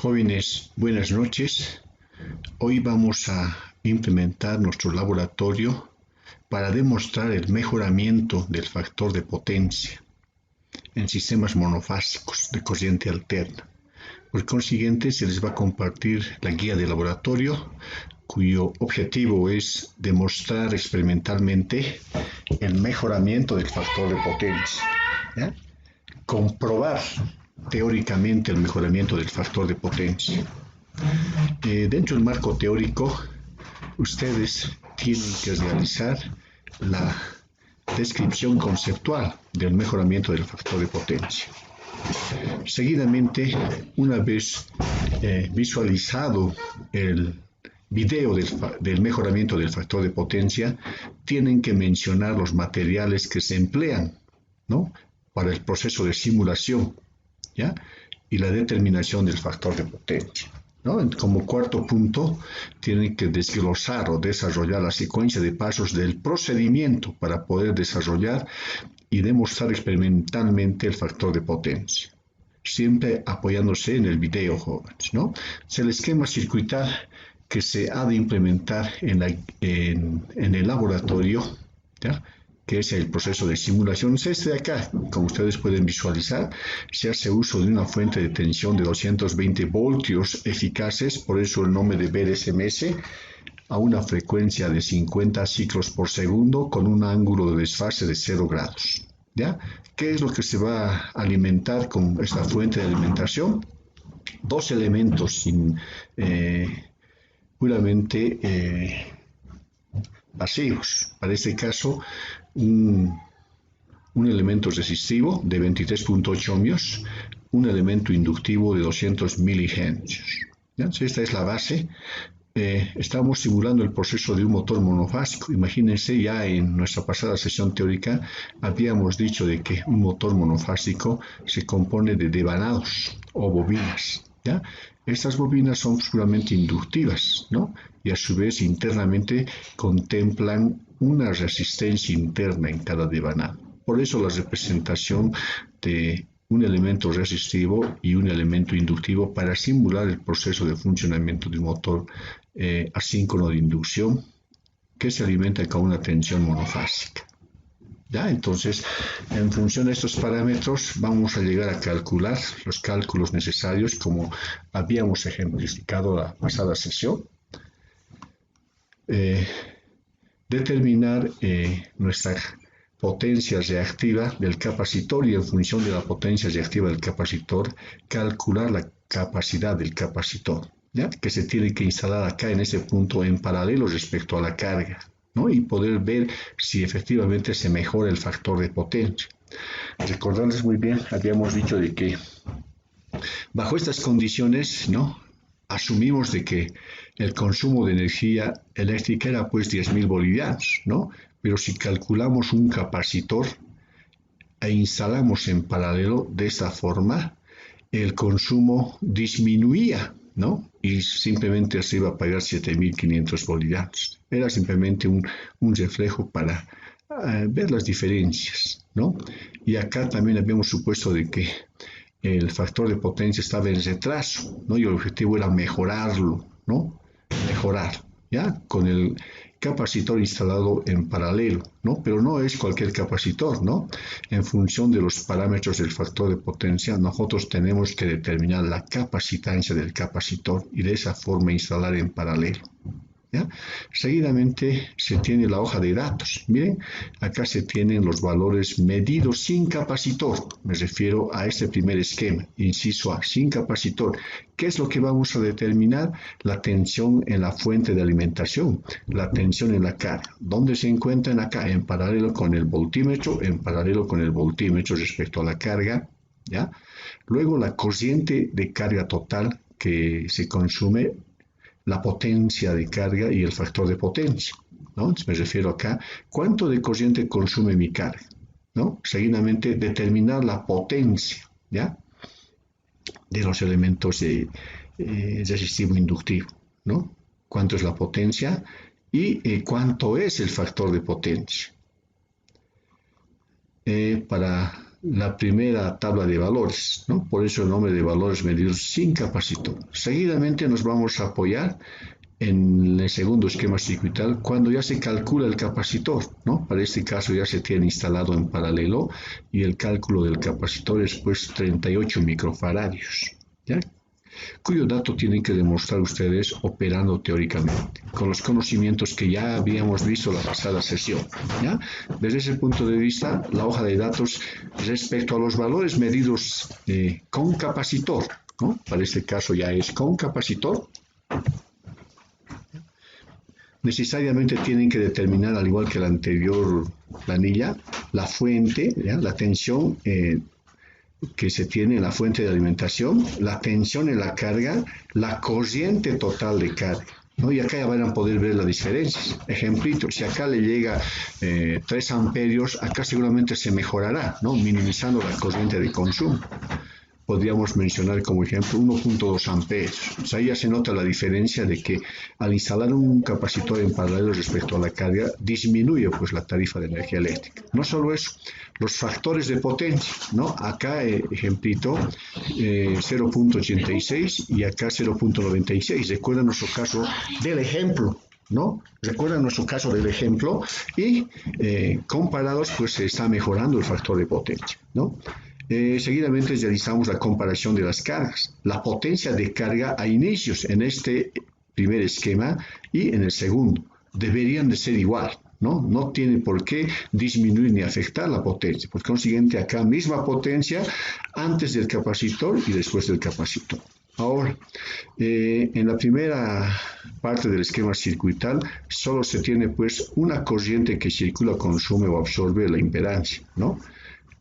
Jóvenes, buenas noches. Hoy vamos a implementar nuestro laboratorio para demostrar el mejoramiento del factor de potencia en sistemas monofásicos de corriente alterna. Por consiguiente, se les va a compartir la guía de laboratorio, cuyo objetivo es demostrar experimentalmente el mejoramiento del factor de potencia, ¿ya? Comprobar teóricamente el mejoramiento del factor de potencia. Dentro del marco teórico, ustedes tienen que realizar la descripción conceptual del mejoramiento del factor de potencia. Seguidamente, una vez visualizado el video del mejoramiento del factor de potencia, tienen que mencionar los materiales que se emplean, ¿no?, para el proceso de simulación, ¿ya?, y la determinación del factor de potencia, ¿no? Como cuarto punto, tienen que desglosar o desarrollar la secuencia de pasos del procedimiento para poder desarrollar y demostrar experimentalmente el factor de potencia, siempre apoyándose en el video, jóvenes, ¿no? Es el esquema circuital que se ha de implementar en el laboratorio, ¿ya?, que es el proceso de simulación. Es este de acá. Como ustedes pueden visualizar, se hace uso de una fuente de tensión de 220 voltios eficaces, por eso el nombre de BDSMS, a una frecuencia de 50 ciclos por segundo con un ángulo de desfase de 0 grados. ¿Ya? ¿Qué es lo que se va a alimentar con esta fuente de alimentación? Dos elementos puramente pasivos. Para este caso, un elemento resistivo de 23.8 ohmios, un elemento inductivo de 200 milihenrios. Esta es la base. Estamos simulando el proceso de un motor monofásico. Imagínense, ya en nuestra pasada sesión teórica habíamos dicho de que un motor monofásico se compone de devanados o bobinas, ¿ya? Estas bobinas son puramente inductivas, ¿no?, y a su vez internamente contemplan una resistencia interna en cada devanado. Por eso la representación de un elemento resistivo y un elemento inductivo para simular el proceso de funcionamiento de un motor asíncrono de inducción que se alimenta con una tensión monofásica. ¿Ya? Entonces, en función de estos parámetros, vamos a llegar a calcular los cálculos necesarios como habíamos ejemplificado la pasada sesión. Determinar nuestra potencia reactiva del capacitor y en función de la potencia reactiva del capacitor, calcular la capacidad del capacitor, ¿ya?, que se tiene que instalar acá en ese punto en paralelo respecto a la carga, ¿no?, y poder ver si efectivamente se mejora el factor de potencia. Recordarles muy bien, habíamos dicho de que bajo estas condiciones, ¿no?, asumimos de que el consumo de energía eléctrica era pues 10.000 bolivianos, ¿no? Pero si calculamos un capacitor e instalamos en paralelo de esta forma, el consumo disminuía, ¿no?, y simplemente se iba a pagar 7.500 bolivianos. Era simplemente un reflejo para ver las diferencias, ¿no? Y acá también habíamos supuesto de que el factor de potencia estaba en retraso, ¿no?, y el objetivo era mejorarlo, ¿no?, mejorar, ¿ya?, con el capacitor instalado en paralelo, ¿no? Pero no es cualquier capacitor, ¿no? En función de los parámetros del factor de potencia, nosotros tenemos que determinar la capacitancia del capacitor y de esa forma instalar en paralelo, ¿ya? Seguidamente se tiene la hoja de datos. Miren, acá se tienen los valores medidos sin capacitor. Me refiero a este primer esquema, inciso A, sin capacitor. ¿Qué es lo que vamos a determinar? La tensión en la fuente de alimentación, la tensión en la carga. ¿Dónde se encuentran? Acá, en paralelo con el voltímetro, respecto a la carga, ¿ya? Luego la corriente de carga total que se consume, la potencia de carga y el factor de potencia, ¿no? Entonces me refiero acá, ¿cuánto de corriente consume mi carga?, ¿no? Seguidamente, determinar la potencia, ¿ya?, de los elementos de resistivo inductivo, ¿no? ¿Cuánto es la potencia? Y cuánto es el factor de potencia. Para la primera tabla de valores, ¿no? Por eso el nombre de valores medidos sin capacitor. Seguidamente nos vamos a apoyar en el segundo esquema circuital cuando ya se calcula el capacitor, ¿no? Para este caso ya se tiene instalado en paralelo y el cálculo del capacitor es pues 38 microfaradios, ¿ya? Cuyo dato tienen que demostrar ustedes operando teóricamente, con los conocimientos que ya habíamos visto la pasada sesión, ¿ya? Desde ese punto de vista, la hoja de datos respecto a los valores medidos con capacitor, ¿no? Para este caso ya es con capacitor. Necesariamente tienen que determinar, al igual que la anterior planilla, la fuente, ¿ya? La tensión que se tiene en la fuente de alimentación, la tensión en la carga, la corriente total de carga, ¿no? Y acá ya van a poder ver las diferencias. Ejemplito, si acá le llega 3 amperios, acá seguramente se mejorará, ¿no? Minimizando la corriente de consumo. Podríamos mencionar como ejemplo 1.2 amperios. O sea, ahí ya se nota la diferencia de que al instalar un capacitor en paralelo respecto a la carga, disminuye pues la tarifa de energía eléctrica. No solo eso, los factores de potencia, ¿no? Acá, ejemplito, 0.86 y acá 0.96. Recuerda nuestro caso del ejemplo, ¿no? Recuerda nuestro caso del ejemplo y comparados pues se está mejorando el factor de potencia, ¿no? Seguidamente realizamos la comparación de las cargas. La potencia de carga a inicios en este primer esquema y en el segundo deberían de ser igual, ¿no? No tiene por qué disminuir ni afectar la potencia. Por consiguiente, acá misma potencia antes del capacitor y después del capacitor. Ahora, en la primera parte del esquema circuital solo se tiene pues una corriente que circula, consume o absorbe la impedancia, ¿no?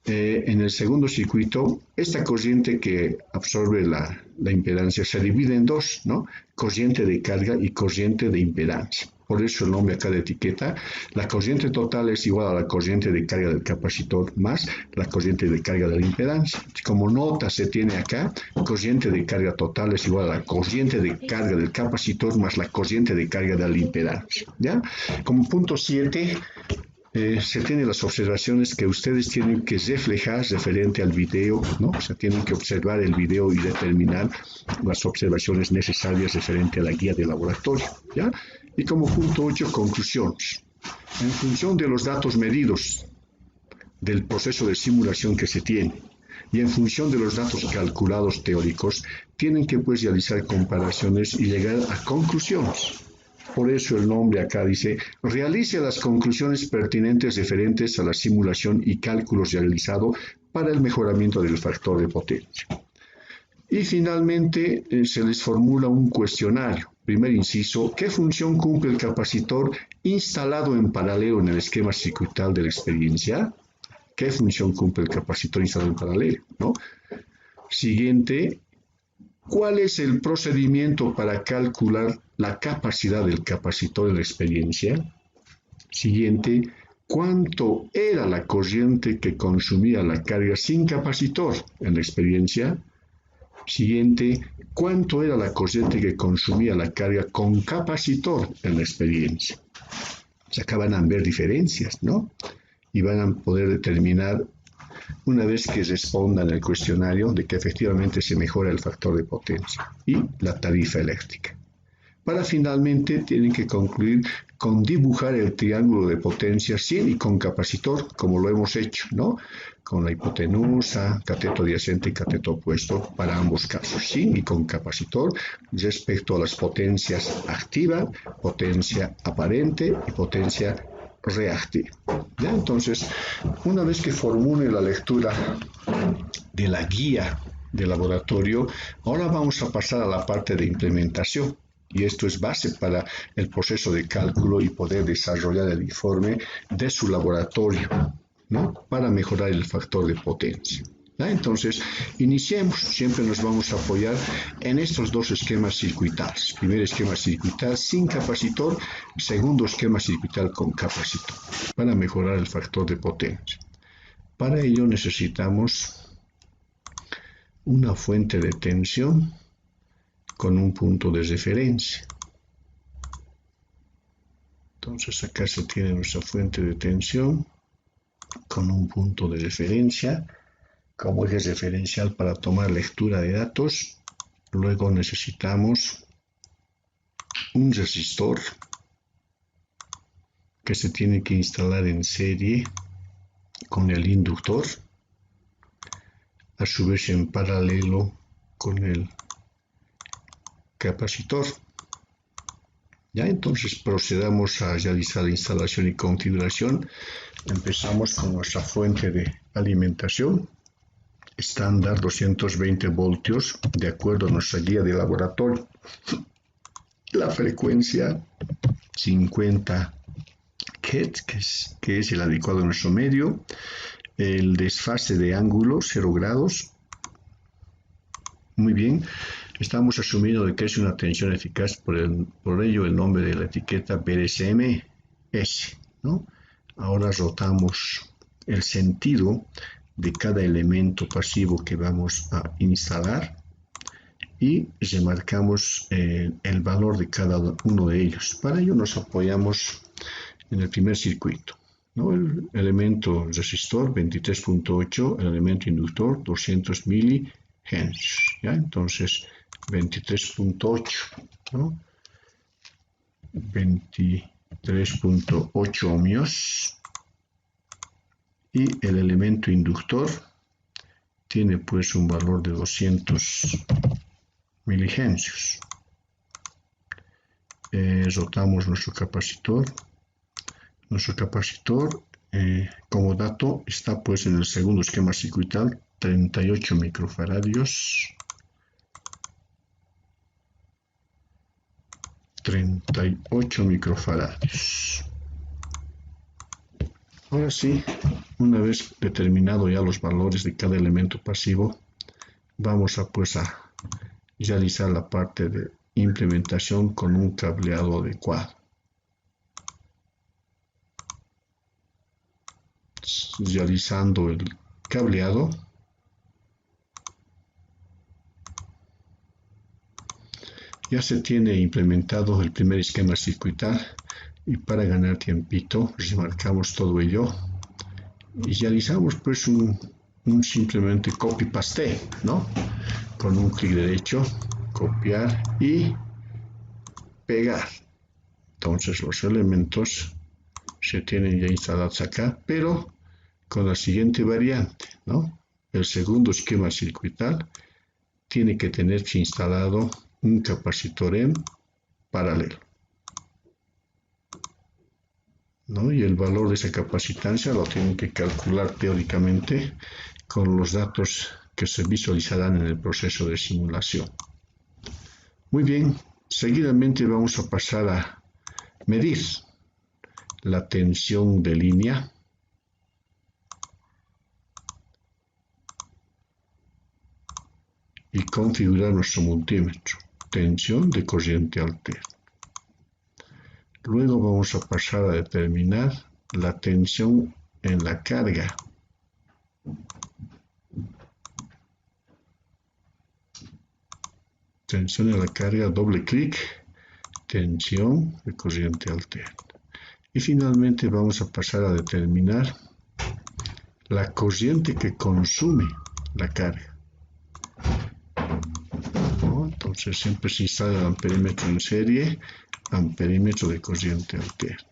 En el segundo circuito, esta corriente que absorbe la impedancia se divide en dos, ¿no? Corriente de carga y corriente de impedancia. Por eso el nombre acá de etiqueta, la corriente total es igual a la corriente de carga del capacitor más la corriente de carga de la impedancia. Como nota se tiene acá, corriente de carga total es igual a la corriente de carga del capacitor más la corriente de carga de la impedancia, ¿ya? Como punto 7, se tienen las observaciones que ustedes tienen que reflejar referente al video, ¿no? O sea, tienen que observar el video y determinar las observaciones necesarias referente a la guía de laboratorio, ¿ya? Y como punto 8, conclusiones. En función de los datos medidos del proceso de simulación que se tiene y en función de los datos calculados teóricos, tienen que pues realizar comparaciones y llegar a conclusiones. Por eso el nombre acá dice, realice las conclusiones pertinentes referentes a la simulación y cálculos realizados para el mejoramiento del factor de potencia. Y finalmente se les formula un cuestionario. Primer inciso, ¿qué función cumple el capacitor instalado en paralelo en el esquema circuital de la experiencia? ¿Qué función cumple el capacitor instalado en paralelo, ¿no? Siguiente, ¿cuál es el procedimiento para calcular la capacidad del capacitor en la experiencia? Siguiente, ¿cuánto era la corriente que consumía la carga sin capacitor en la experiencia? Siguiente, ¿cuánto era la corriente que consumía la carga con capacitor en la experiencia? Se acaban a ver diferencias, ¿no? Y van a poder determinar, una vez que respondan el cuestionario, de que efectivamente se mejora el factor de potencia y la tarifa eléctrica. Para finalmente tienen que concluir con dibujar el triángulo de potencia sin y con capacitor, como lo hemos hecho, ¿no? Con la hipotenusa, cateto adyacente y cateto opuesto para ambos casos, sin y con capacitor, respecto a las potencias activa, potencia aparente y potencia reactiva. ¿Ya? Entonces, una vez que formule la lectura de la guía de laboratorio, ahora vamos a pasar a la parte de implementación. Y esto es base para el proceso de cálculo y poder desarrollar el informe de su laboratorio, ¿no? Para mejorar el factor de potencia. ¿Ya? Entonces, iniciemos. Siempre nos vamos a apoyar en estos dos esquemas circuitales. Primer esquema circuital sin capacitor, segundo esquema circuital con capacitor, para mejorar el factor de potencia. Para ello necesitamos una fuente de tensión con un punto de referencia. Entonces acá se tiene nuestra fuente de tensión con un punto de referencia como eje referencial para tomar lectura de datos. Luego necesitamos un resistor que se tiene que instalar en serie con el inductor, a su vez en paralelo con el capacitor. Ya, entonces procedamos a realizar la instalación y configuración. Empezamos con nuestra fuente de alimentación estándar 220 voltios de acuerdo a nuestra guía de laboratorio. La frecuencia 50 Hz, que es el adecuado a nuestro medio. El desfase de ángulo 0 grados. Muy bien. Estamos asumiendo de que es una tensión eficaz, por ello el nombre de la etiqueta BDSM-S, ¿no? Ahora rotamos el sentido de cada elemento pasivo que vamos a instalar y remarcamos el valor de cada uno de ellos. Para ello nos apoyamos en el primer circuito, ¿no? El elemento resistor 23.8, el elemento inductor 200 milihenrios, ¿ya? Entonces 23.8, ¿no? 23.8 ohmios, y el elemento inductor tiene pues un valor de 200 milihenrios. Rotamos nuestro capacitor. Nuestro capacitor, como dato, está pues en el segundo esquema circuital, 38 microfaradios. 38 microfaradios. Ahora sí, una vez determinado ya los valores de cada elemento pasivo, vamos a realizar la parte de implementación con un cableado adecuado. Realizando el cableado, ya se tiene implementado el primer esquema circuital, y para ganar tiempito remarcamos todo ello y realizamos pues un simplemente copy paste, ¿no? Con un clic derecho, copiar y pegar. Entonces los elementos se tienen ya instalados acá, pero con la siguiente variante, ¿no? El segundo esquema circuital tiene que tenerse instalado un capacitor en paralelo, ¿no? Y el valor de esa capacitancia lo tienen que calcular teóricamente con los datos que se visualizarán en el proceso de simulación. Muy bien, seguidamente vamos a pasar a medir la tensión de línea y configurar nuestro multímetro, tensión de corriente alterna. Luego vamos a pasar a determinar la tensión en la carga. Tensión en la carga, doble clic, tensión de corriente alterna. Y finalmente vamos a pasar a determinar la corriente que consume la carga, ¿no? Entonces siempre se instala el amperímetro en serie, amperímetro de corriente alterna.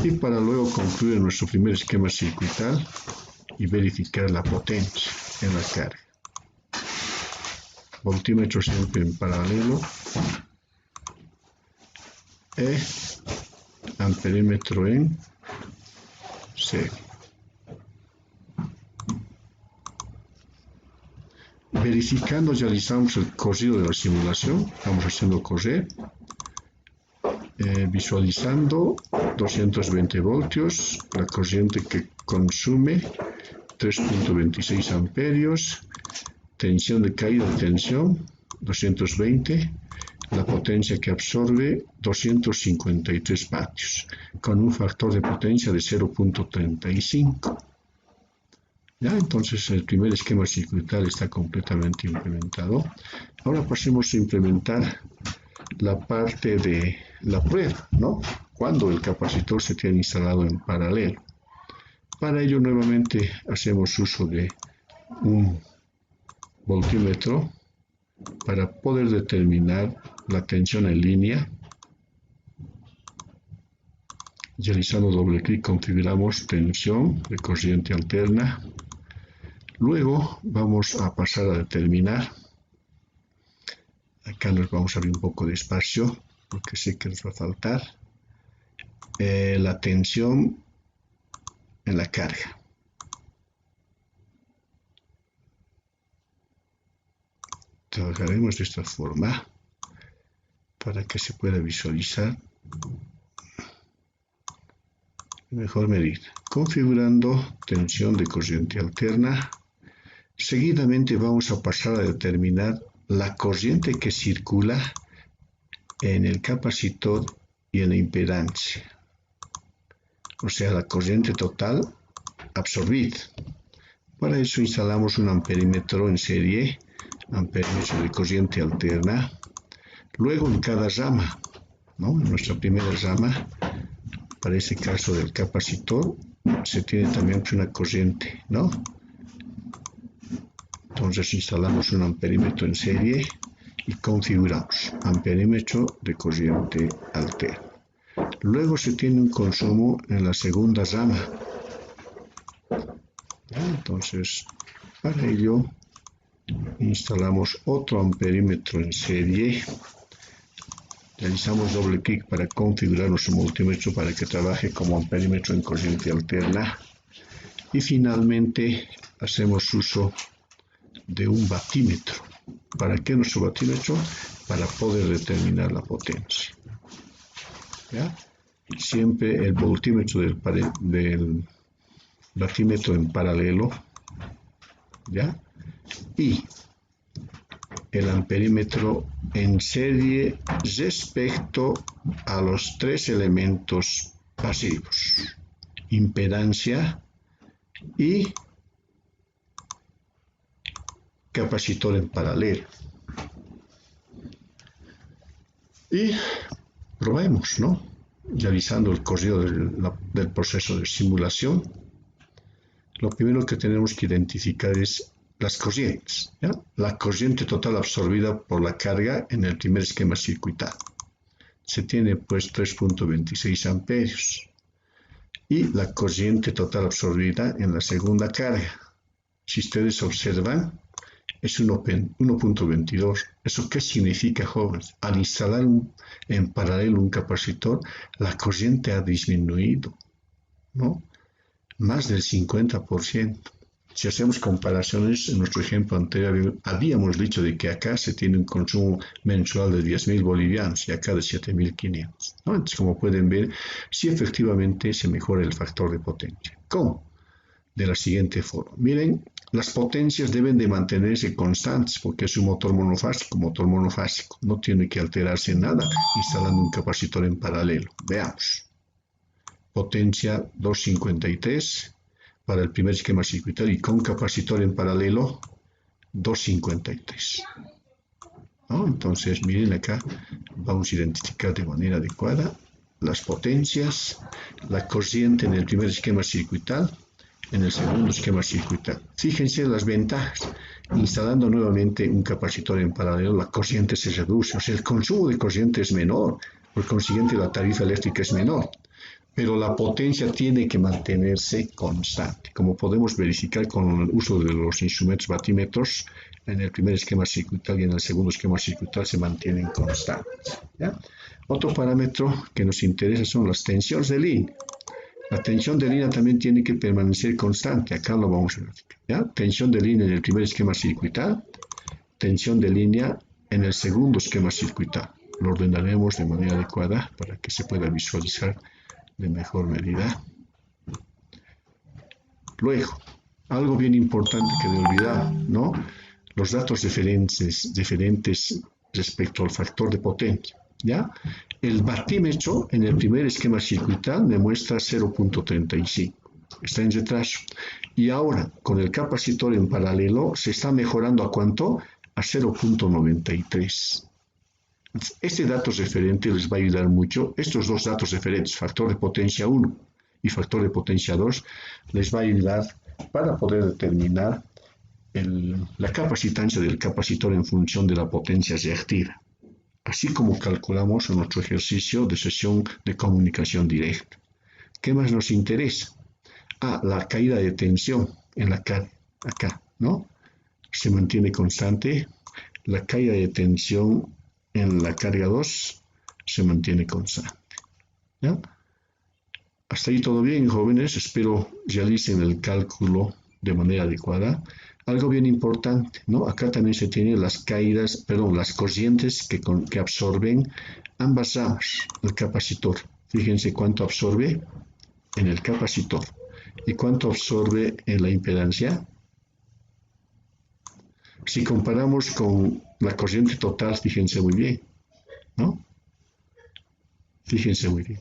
Y para luego concluir nuestro primer esquema circuital y verificar la potencia en la carga. Voltímetro siempre en paralelo e amperímetro en serie. Verificando, realizamos el corrido de la simulación. Vamos haciendo correr, visualizando 220 voltios, la corriente que consume 3.26 amperios, tensión de caída de tensión 220, la potencia que absorbe 253 vatios, con un factor de potencia de 0.35. Ya, entonces el primer esquema circuital está completamente implementado. Ahora pasemos a implementar la parte de la prueba, ¿no? Cuando el capacitor se tiene instalado en paralelo. Para ello nuevamente hacemos uso de un voltímetro para poder determinar la tensión en línea. Realizando doble clic configuramos tensión de corriente alterna. Luego vamos a pasar a determinar. Acá nos vamos a abrir un poco de espacio porque sé que nos va a faltar la tensión en la carga. Trabajaremos de esta forma para que se pueda visualizar mejor medida. Configurando tensión de corriente alterna. Seguidamente vamos a pasar a determinar la corriente que circula en el capacitor y en la impedancia. O sea, la corriente total absorbida. Para eso instalamos un amperímetro en serie, amperímetro de corriente alterna. Luego en cada rama, ¿no? En nuestra primera rama, para ese caso del capacitor, se tiene también una corriente, ¿no? Entonces instalamos un amperímetro en serie y configuramos amperímetro de corriente alterna. Luego se tiene un consumo en la segunda rama. Entonces, para ello, instalamos otro amperímetro en serie. Realizamos doble clic para configurar nuestro multímetro para que trabaje como amperímetro en corriente alterna. Y finalmente, hacemos uso de un batímetro. ¿Para qué nuestro batímetro? Para poder determinar la potencia. ¿Ya? Siempre el voltímetro del batímetro en paralelo, ¿ya? Y el amperímetro en serie respecto a los tres elementos pasivos: impedancia y capacitor en paralelo. Y probemos, ¿no? Realizando el corrido del proceso de simulación. Lo primero que tenemos que identificar es las corrientes, ¿ya? La corriente total absorbida por la carga en el primer esquema circuital. Se tiene pues 3.26 amperios. Y la corriente total absorbida en la segunda carga. Si ustedes observan, es 1.22. ¿Eso qué significa, jóvenes? Al instalar en paralelo un capacitor, la corriente ha disminuido, ¿no? Más del 50%. Si hacemos comparaciones, en nuestro ejemplo anterior habíamos dicho de que acá se tiene un consumo mensual de 10.000 bolivianos y acá de 7.500, ¿no? Entonces, como pueden ver, sí efectivamente se mejora el factor de potencia. ¿Cómo? De la siguiente forma. Miren, las potencias deben de mantenerse constantes porque es un motor monofásico. No tiene que alterarse nada instalando un capacitor en paralelo. Veamos. Potencia 253 para el primer esquema circuital y con capacitor en paralelo 253. ¿No? Entonces, miren acá, vamos a identificar de manera adecuada las potencias, la corriente en el primer esquema circuital, en el segundo esquema circuital. Fíjense las ventajas. Instalando nuevamente un capacitor en paralelo, la corriente se reduce, o sea, el consumo de corriente es menor, por consiguiente la tarifa eléctrica es menor. Pero la potencia tiene que mantenerse constante, como podemos verificar con el uso de los instrumentos batímetros. En el primer esquema circuital y en el segundo esquema circuital se mantienen constantes, ¿ya? Otro parámetro que nos interesa son las tensiones de línea. La tensión de línea también tiene que permanecer constante. Acá lo vamos a verificar, ¿ya? Tensión de línea en el primer esquema circuital, tensión de línea en el segundo esquema circuital. Lo ordenaremos de manera adecuada para que se pueda visualizar de mejor medida. Luego, algo bien importante que me he olvidado, ¿no? Los datos diferentes respecto al factor de potencia, ¿ya? El batímetro en el primer esquema circuital me muestra 0.35, está en retraso. Y ahora, con el capacitor en paralelo, se está mejorando ¿a cuánto? A 0.93. Este dato referente les va a ayudar mucho. Estos dos datos referentes, factor de potencia 1 y factor de potencia 2, les va a ayudar para poder determinar la capacitancia del capacitor en función de la potencia reactiva, así como calculamos en nuestro ejercicio de sesión de comunicación directa. ¿Qué más nos interesa? La caída de tensión en la carga, acá, ¿no? Se mantiene constante. La caída de tensión en la carga 2 se mantiene constante, ¿ya? Hasta ahí todo bien, jóvenes. Espero realicen el cálculo de manera adecuada. Algo bien importante, ¿no? Acá también se tienen las las corrientes que absorben ambas ramas del capacitor. Fíjense cuánto absorbe en el capacitor y cuánto absorbe en la impedancia. Si comparamos con la corriente total, fíjense muy bien, ¿no? Fíjense muy bien.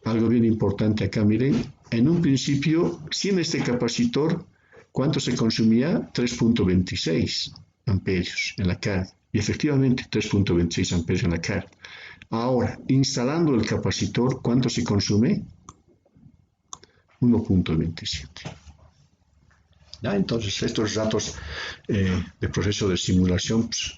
Algo bien importante acá, miren, en un principio, sin este capacitor, ¿cuánto se consumía? 3.26 amperios en la carga. Y efectivamente, 3.26 amperios en la carga. Ahora, instalando el capacitor, ¿cuánto se consume? 1.27. ¿Ya? Entonces, estos datos de proceso de simulación pues,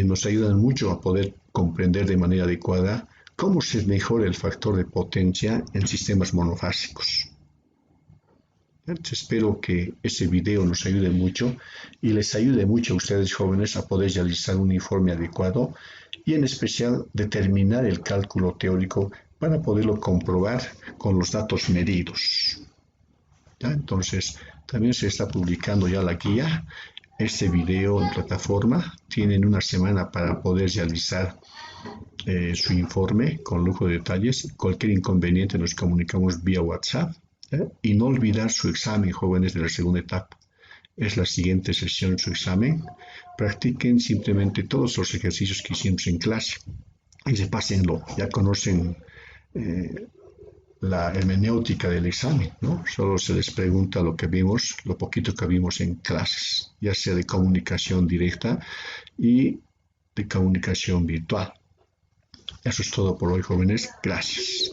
nos ayudan mucho a poder comprender de manera adecuada cómo se mejora el factor de potencia en sistemas monofásicos. Entonces, espero que ese video nos ayude mucho y les ayude mucho a ustedes jóvenes a poder realizar un informe adecuado y en especial determinar el cálculo teórico para poderlo comprobar con los datos medidos. ¿Ya? Entonces, también se está publicando ya la guía, este video en plataforma. Tienen una semana para poder realizar su informe con lujo de detalles. Cualquier inconveniente nos comunicamos vía WhatsApp. Y no olvidar su examen, jóvenes de la segunda etapa. Es la siguiente sesión su examen. Practiquen simplemente todos los ejercicios que hicimos en clase y repásenlo. Ya conocen la hermenéutica del examen, ¿no? Solo se les pregunta lo que vimos, lo poquito que vimos en clases, ya sea de comunicación directa y de comunicación virtual. Eso es todo por hoy, jóvenes. Gracias.